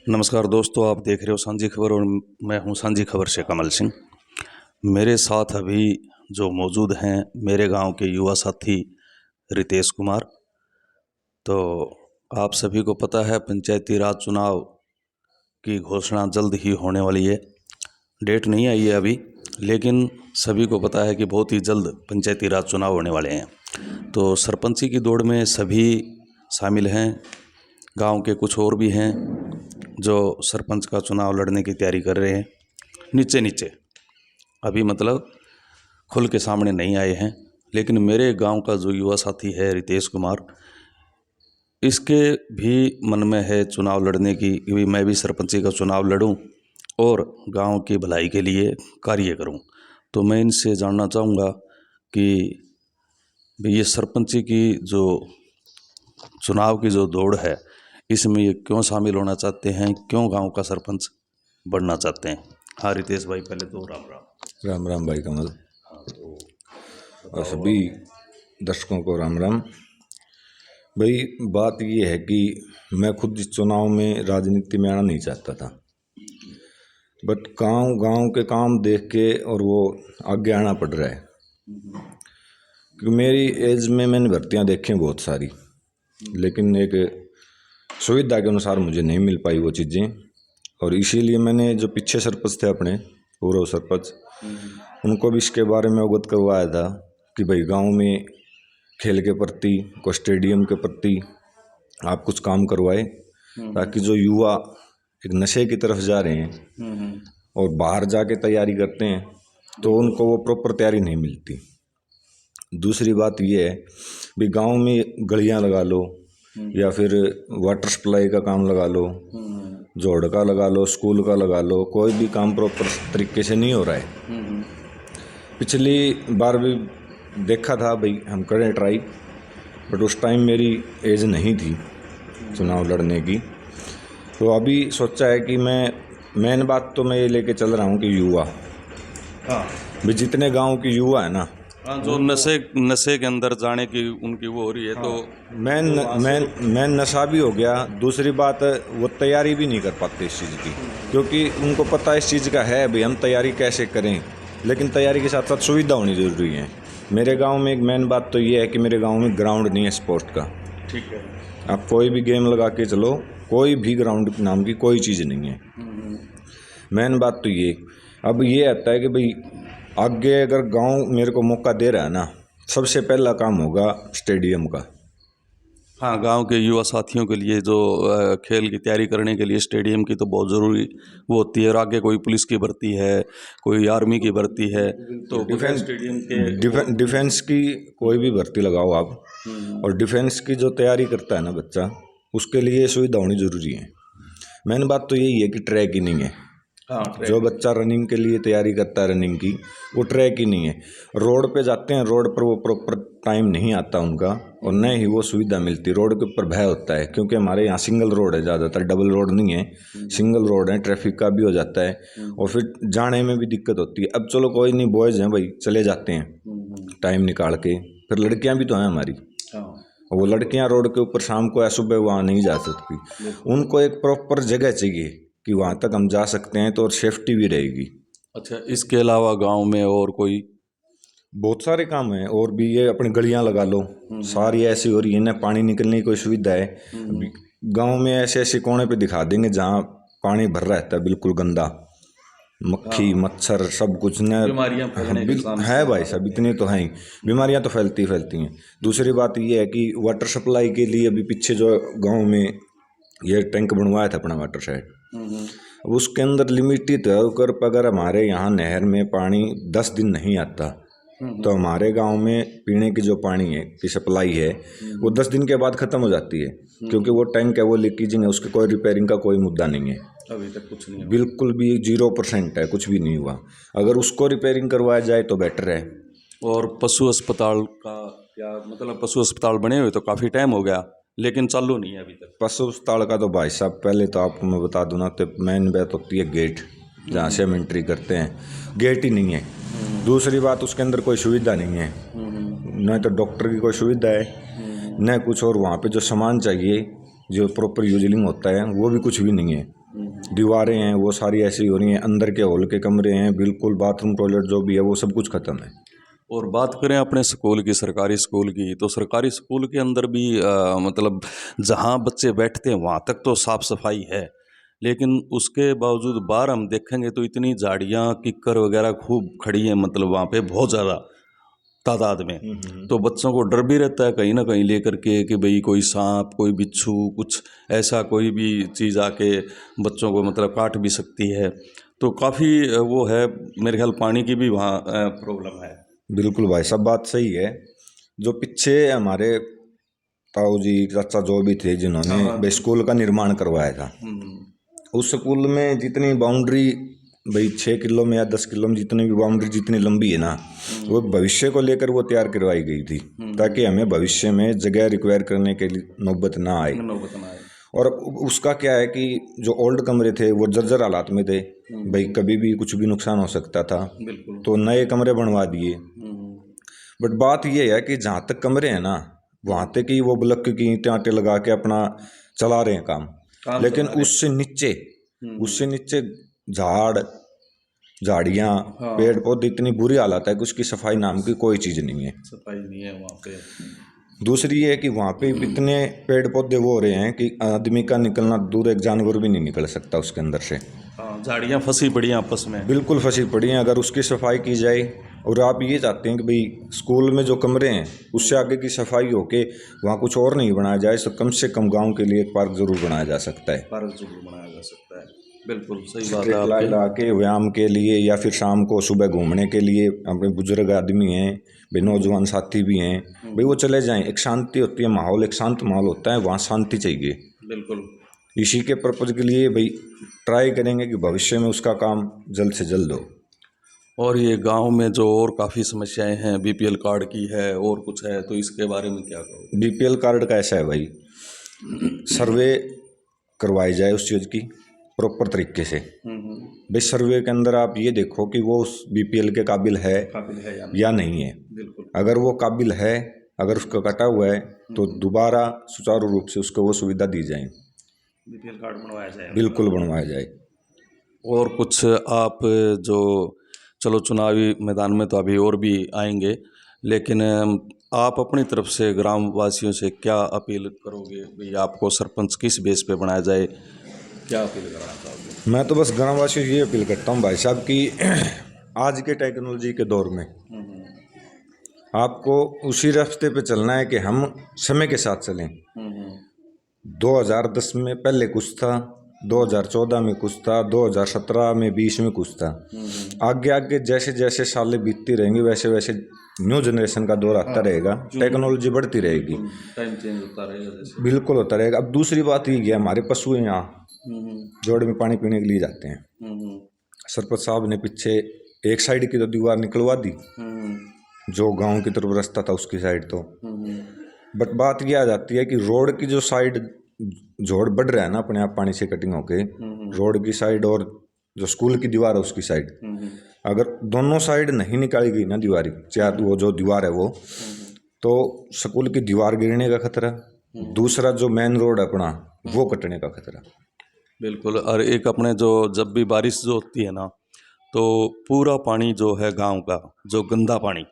नमस्कार दोस्तों, आप देख रहे हो सांझी खबर और मैं हूं सांझी खबर से कमल सिंह। मेरे साथ अभी जो मौजूद हैं मेरे गांव के युवा साथी रितेश कुमार। तो आप सभी को पता है पंचायती राज चुनाव की घोषणा जल्द ही होने वाली है। डेट नहीं आई है अभी, लेकिन सभी को पता है कि बहुत ही जल्द पंचायती राज चुनाव होने वाले हैं। तो सरपंची की दौड़ में सभी शामिल हैं। गांव के कुछ और भी हैं जो सरपंच का चुनाव लड़ने की तैयारी कर रहे हैं। नीचे नीचे अभी मतलब खुल के सामने नहीं आए हैं। लेकिन मेरे गांव का जो युवा साथी है रितेश कुमार, इसके भी मन में है चुनाव लड़ने की कि मैं भी सरपंची का चुनाव लड़ूं और गांव की भलाई के लिए कार्य करूं। तो मैं इनसे जानना चाहूँगा कि ये सरपंची की जो चुनाव की जो दौड़ है, इसमें ये क्यों शामिल होना चाहते हैं, क्यों गांव का सरपंच बनना चाहते हैं। हाँ रितेश भाई, पहले तो राम राम। राम राम भाई कमल। हाँ तो और सभी दर्शकों को राम राम। भाई बात ये है कि मैं खुद इस चुनाव में राजनीति में आना नहीं चाहता था, बट गांव के काम देख के और वो आगे आना पड़ रहा है। क्योंकि मेरी एज में मैंने भर्तियां देखी हैं बहुत सारी, लेकिन एक सुविधा के अनुसार मुझे नहीं मिल पाई वो चीज़ें। और इसीलिए मैंने जो पीछे सरपंच थे अपने पूर्व सरपंच, उनको भी इसके बारे में अवगत करवाया था कि भाई गांव में खेल के प्रति, को स्टेडियम के प्रति आप कुछ काम करवाए, ताकि जो युवा एक नशे की तरफ जा रहे हैं और बाहर जाके तैयारी करते हैं तो उनको वो प्रॉपर तैयारी नहीं मिलती। दूसरी बात ये है भी गांव में गलियां लगा लो या फिर वाटर सप्लाई का काम लगा लो, जोड़ का लगा लो, स्कूल का लगा लो, कोई भी काम प्रॉपर तरीके से नहीं हो रहा है। पिछली बार भी देखा था भाई, हम करें ट्राई, बट उस टाइम मेरी एज नहीं थी चुनाव लड़ने की। तो अभी सोचा है कि मैं मेन बात तो मैं ये लेके चल रहा हूँ कि युवा, हाँ भी जितने गांव की युवा है ना, हाँ, जो नशे के अंदर जाने की उनकी वो हो रही है। हाँ, तो मैं नशा भी हो गया। दूसरी बात, वो तैयारी भी नहीं कर पाते इस चीज़ की, क्योंकि उनको पता इस चीज़ का है भाई हम तैयारी कैसे करें, लेकिन तैयारी के साथ साथ सुविधा होनी ज़रूरी है। मेरे गांव में एक मेन बात तो ये है कि मेरे गांव में ग्राउंड नहीं है स्पोर्ट का। ठीक है। आप कोई भी गेम लगा के चलो, कोई भी ग्राउंड नाम की कोई चीज़ नहीं है। मेन बात तो ये, अब ये आता है कि भाई आगे अगर गांव मेरे को मौका दे रहा है ना, सबसे पहला काम होगा स्टेडियम का। हाँ, गांव के युवा साथियों के लिए जो खेल की तैयारी करने के लिए स्टेडियम की तो बहुत ज़रूरी वो होती है। और आगे कोई पुलिस की भर्ती है, कोई आर्मी की भर्ती है, तो डिफेंस स्टेडियम के डिफेंस की कोई भी भर्ती लगाओ आप, और डिफेंस की जो तैयारी करता है ना बच्चा, उसके लिए सुविधा होनी ज़रूरी है। मेन बात तो यही है कि ट्रैक ही नहीं है। हाँ, जो बच्चा रनिंग के लिए तैयारी करता है रनिंग की, वो ट्रैक ही नहीं है। रोड पे जाते हैं, रोड पर वो प्रॉपर टाइम नहीं आता उनका, और न ही वो सुविधा मिलती। रोड के ऊपर भय होता है, क्योंकि हमारे यहाँ सिंगल रोड है, ज़्यादातर डबल रोड नहीं है, सिंगल रोड है। ट्रैफिक का भी हो जाता है और फिर जाने में भी दिक्कत होती है। अब चलो कोई नहीं, बॉयज़ हैं भाई, चले जाते हैं टाइम निकाल के। फिर लड़कियाँ भी तो हैं हमारी, वो लड़कियां रोड के ऊपर शाम को या सुबह वहाँ नहीं जा सकती। उनको एक प्रॉपर जगह चाहिए कि वहाँ तक हम जा सकते हैं, तो और सेफ्टी भी रहेगी। अच्छा, इसके अलावा गांव में और कोई बहुत सारे काम हैं और भी। ये अपनी गलियां लगा लो, सारी ऐसी हो रही है ना, पानी निकलने की कोई सुविधा है। गांव में ऐसे ऐसे कोने पे दिखा देंगे जहाँ पानी भर रहता है बिल्कुल गंदा, मक्खी मच्छर सब कुछ न है भाई साहब, इतनी तो हैं ही। बीमारियां तो फैलती हैं। दूसरी बात ये है कि वाटर सप्लाई के लिए अभी पीछे जो गांव में ये टैंक बनवाया था अपना वाटर सेट, अब उसके अंदर लिमिटेड है। अगर हमारे यहाँ नहर में पानी 10 दिन नहीं आता, तो हमारे गांव में पीने की जो पानी है की सप्लाई है वो 10 दिन के बाद ख़त्म हो जाती है, क्योंकि वो टैंक है, वो लीकेजिंग है, उसके कोई रिपेयरिंग का कोई मुद्दा नहीं है। अभी तक कुछ नहीं, बिल्कुल भी 0% है, कुछ भी नहीं हुआ। अगर उसको रिपेयरिंग करवाया जाए तो बेटर है। और पशु अस्पताल का क्या मतलब, पशु अस्पताल बने हुए तो काफ़ी टाइम हो गया, लेकिन चालू नहीं है अभी तक। पशु अस्पताल का तो भाई साहब, पहले तो आपको मैं बता दूँ ना, तो मेन बात होती है गेट, जहाँ से हम एंट्री करते हैं, गेट ही नहीं है। दूसरी बात, उसके अंदर कोई सुविधा नहीं है, न तो डॉक्टर की कोई सुविधा है, न कुछ और। वहाँ पे जो सामान चाहिए, जो प्रॉपर यूजिंग होता है, वो भी कुछ भी नहीं है। दीवारें हैं वो सारी ऐसी हो रही हैं, अंदर के हॉल के कमरे हैं बिल्कुल, बाथरूम टॉयलेट जो भी है वो सब कुछ ख़त्म है। और बात करें अपने स्कूल की, सरकारी स्कूल की, तो सरकारी स्कूल के अंदर भी मतलब जहाँ बच्चे बैठते हैं वहाँ तक तो साफ़ सफाई है, लेकिन उसके बावजूद बाहर हम देखेंगे तो इतनी झाड़ियाँ किक्कर वगैरह खूब खड़ी हैं, मतलब वहाँ पे बहुत ज़्यादा तादाद में। तो बच्चों को डर भी रहता है कहीं ना कहीं लेकर के कि भाई कोई सांप, कोई बिच्छू, कुछ ऐसा कोई भी चीज़ आके बच्चों को मतलब काट भी सकती है। तो काफ़ी वो है, मेरे ख्याल पानी की भी वहाँ प्रॉब्लम है। बिल्कुल भाई, सब बात सही है। जो पीछे हमारे ताऊ जी चाचा जो भी थे जिन्होंने भाई स्कूल का निर्माण करवाया था, उस स्कूल में जितनी बाउंड्री भाई 6 किलो में या 10 किलो में जितनी भी बाउंड्री जितनी लंबी है ना, वो भविष्य को लेकर वो तैयार करवाई गई थी ताकि हमें भविष्य में जगह रिक्वायर करने के लिए नौबत ना आए। और उसका क्या है कि जो ओल्ड कमरे थे वो जर्जर हालात में थे, भाई कभी भी कुछ भी नुकसान हो सकता था, तो नए कमरे बनवा दिए। बट बात ये है कि जहाँ तक कमरे हैं ना वहाँ तक ही वो ब्लॉक की ईंटें आटे लगा के अपना चला रहे हैं काम, लेकिन उससे नीचे झाड़ियाँ पेड़ पौधे इतनी बुरी हालत है कि उसकी सफाई नाम की कोई चीज़ नहीं है। सफाई नहीं है वहाँ पे। दूसरी ये है कि वहाँ पे इतने पेड़ पौधे वो हो रहे हैं कि आदमी का निकलना दूर, एक जानवर भी नहीं निकल सकता उसके अंदर से। झाड़ियाँ फंसी पड़ी हैं आपस में, बिल्कुल फंसी पड़ी हैं। अगर उसकी सफाई की जाए, और आप ये चाहते हैं कि भाई स्कूल में जो कमरे हैं उससे आगे की सफाई होके वहाँ कुछ और नहीं बनाया जाए, तो कम से कम गांव के लिए एक पार्क जरूर बनाया जा सकता है। पार्क जरूर बनाया जा सकता है, बिल्कुल सही बात है आपकी। लाइट लगा के व्यायाम के लिए या फिर शाम को सुबह घूमने के लिए, अपने बुजुर्ग आदमी हैं भाई, नौजवान साथी भी हैं भाई, वो चले जाएं। एक शांति होती है, माहौल एक शांत माहौल होता है, वहाँ शांति चाहिए। बिल्कुल इसी के पर्पज़ के लिए भाई ट्राई करेंगे कि भविष्य में उसका काम जल्द से जल्द हो। और ये गांव में जो और काफ़ी समस्याएं हैं, बीपीएल कार्ड की है और कुछ है, तो इसके बारे में क्या कहोगे? बीपीएल कार्ड का ऐसा है भाई, सर्वे करवाई जाए उस चीज़ की प्रॉपर तरीके से। भाई सर्वे के अंदर आप ये देखो कि वो उस बीपीएल के काबिल है या नहीं है। बिल्कुल। अगर वो काबिल है, अगर उसका कटा हुआ है तो दोबारा सुचारू रूप से उसको वो सुविधा दी जाए, बीपीएल कार्ड बनवाया जाए। बिल्कुल बनवाया जाए। और कुछ आप जो, चलो चुनावी मैदान में तो अभी और भी आएंगे, लेकिन आप अपनी तरफ से ग्राम वासियों से क्या अपील करोगे भाई, आपको सरपंच किस बेस पे बनाया जाए, क्या अपील करना चाहोगे? मैं तो बस ग्राम वासियों से ये अपील करता हूँ भाई साहब कि आज के टेक्नोलॉजी के दौर में आपको उसी रास्ते पे चलना है कि हम समय के साथ चलें। 2010 में पहले कुछ था, 2014 में कुछ था, 2017 में 20 में कुछ था। आगे आगे जैसे जैसे सालें बीतती रहेंगी वैसे वैसे न्यू जनरेशन का दौर आता रहेगा, टेक्नोलॉजी बढ़ती रहेगी, टाइम चेंज होता रहेगा जैसे। बिल्कुल होता रहेगा। अब दूसरी बात ये है, हमारे पशु हैं यहाँ जोड़ में पानी पीने के लिए जाते हैं। सरपंच साहब ने पीछे एक साइड की तो दीवार निकलवा दी, जो गांव की तरफ रास्ता था उसकी साइड तो। बट बात ये आ जाती है कि रोड की जो साइड जोड़ बढ़ रहा है ना अपने आप पानी से कटिंग होके, रोड की साइड और जो स्कूल की दीवार है उसकी साइड, अगर दोनों साइड नहीं निकाली गई ना दीवारी, चाहे वो जो दीवार है वो, तो स्कूल की दीवार गिरने का खतरा, दूसरा जो मेन रोड है अपना वो कटने का खतरा। बिल्कुल। और एक अपने जो जब भी बारिश जो होती है ना, तो पूरा पानी जो है गांव का, जो गंदा पानी,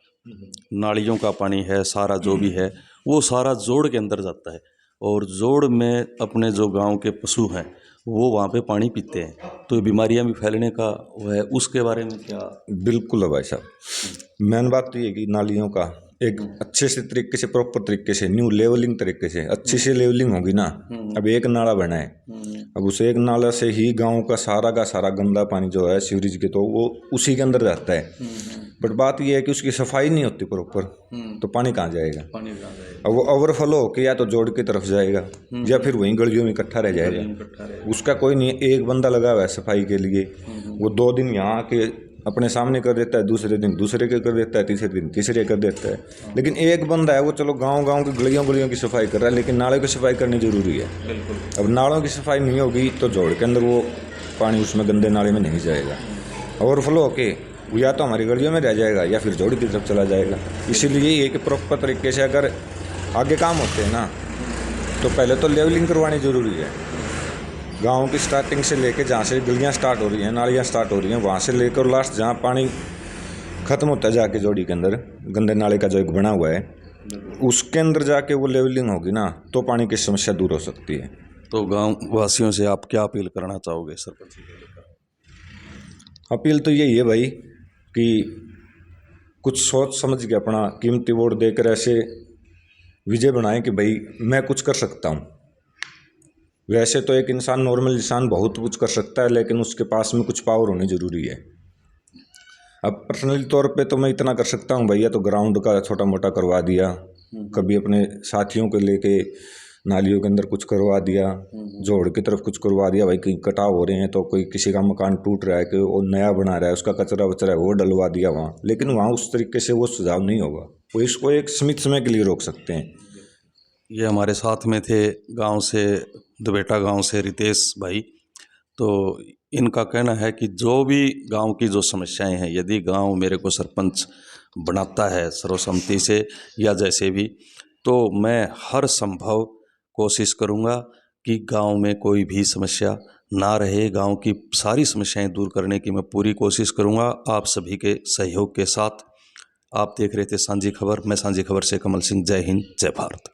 नालियों का पानी है सारा जो भी है, वो सारा जोड़ के अंदर जाता है, और जोड़ में अपने जो गांव के पशु हैं वो वहाँ पे पानी पीते हैं, तो बीमारियाँ भी फैलने का वो है। उसके बारे में क्या? बिल्कुल है भाई साहब, मेन बात तो ये कि नालियों का एक अच्छे से तरीके से, प्रॉपर तरीके से, न्यू लेवलिंग तरीके से अच्छी से लेवलिंग होगी ना। अब एक नाला बना है, अब उस एक नाला से ही गांव का सारा गंदा पानी जो है सीवरेज के, तो वो उसी के अंदर रहता है। बट बात ये है कि उसकी सफाई नहीं होती प्रॉपर, तो पानी कहाँ जाएगा? अब वो ओवरफ्लो होके या तो जोड़ की तरफ जाएगा या फिर वहीं गलियों में इकट्ठा रह जाएगा। उसका कोई नहीं, एक बंदा लगा हुआ है सफाई के लिए, वो 2 दिन यहाँ के अपने सामने कर देता है, दूसरे दिन दूसरे के कर देता है, तीसरे दिन तीसरे कर देता है। लेकिन एक बंदा है वो चलो गांव की गलियों की सफाई कर रहा है, लेकिन नालों की सफाई करनी जरूरी है। अब नालों की सफाई नहीं होगी तो जोड़ के अंदर वो पानी उसमें गंदे नाले में नहीं जाएगा, ओवरफ्लो होके या तो हमारी गलियों में रह जाएगा या फिर जोड़ की तरफ चला जाएगा। इसीलिए ये कि प्रॉपर तरीके से अगर आगे काम होते हैं ना, तो पहले तो लेवलिंग करवानी ज़रूरी है। गांव की स्टार्टिंग से लेके जहाँ से गलियाँ स्टार्ट हो रही हैं, नालियाँ स्टार्ट हो रही हैं, वहाँ से लेकर लास्ट जहाँ पानी ख़त्म होता है जाके जोड़ी के अंदर गंदे नाले का जो एक बना हुआ है, उसके अंदर जाके वो लेवलिंग होगी ना, तो पानी की समस्या दूर हो सकती है। तो गांव वासियों से आप क्या अपील करना चाहोगे सरपंच जी को लेकर? अपील तो यही है भाई कि कुछ सोच समझ के अपना कीमती वोट देकर ऐसे विजय बनाएं कि भाई मैं कुछ कर सकता हूँ। वैसे तो एक इंसान, नॉर्मल इंसान बहुत कुछ कर सकता है, लेकिन उसके पास में कुछ पावर होनी ज़रूरी है। अब पर्सनली तौर पे तो मैं इतना कर सकता हूँ भैया, तो ग्राउंड का छोटा मोटा करवा दिया, कभी अपने साथियों को लेके नालियों के अंदर कुछ करवा दिया, जोड़ की तरफ कुछ करवा दिया, भाई कहीं कटाव हो रहे हैं तो कोई किसी का मकान टूट रहा है कि वो नया बना रहा है, उसका कचरा वचरा है वो डलवा दिया वहाँ। लेकिन वहाँ उस तरीके से वो सुझाव नहीं होगा, वो इसको एक सीमित समय के लिए रोक सकते हैं। ये हमारे साथ में थे गांव से, दुबेटा गांव से रितेश भाई। तो इनका कहना है कि जो भी गांव की जो समस्याएं हैं, यदि गांव मेरे को सरपंच बनाता है सर्वसम्मति से या जैसे भी, तो मैं हर संभव कोशिश करूंगा कि गांव में कोई भी समस्या ना रहे। गांव की सारी समस्याएं दूर करने की मैं पूरी कोशिश करूंगा आप सभी के सहयोग के साथ। आप देख रहे थे सांझी खबर, मैं सांझी खबर से कमल सिंह। जय हिंद, जय भारत।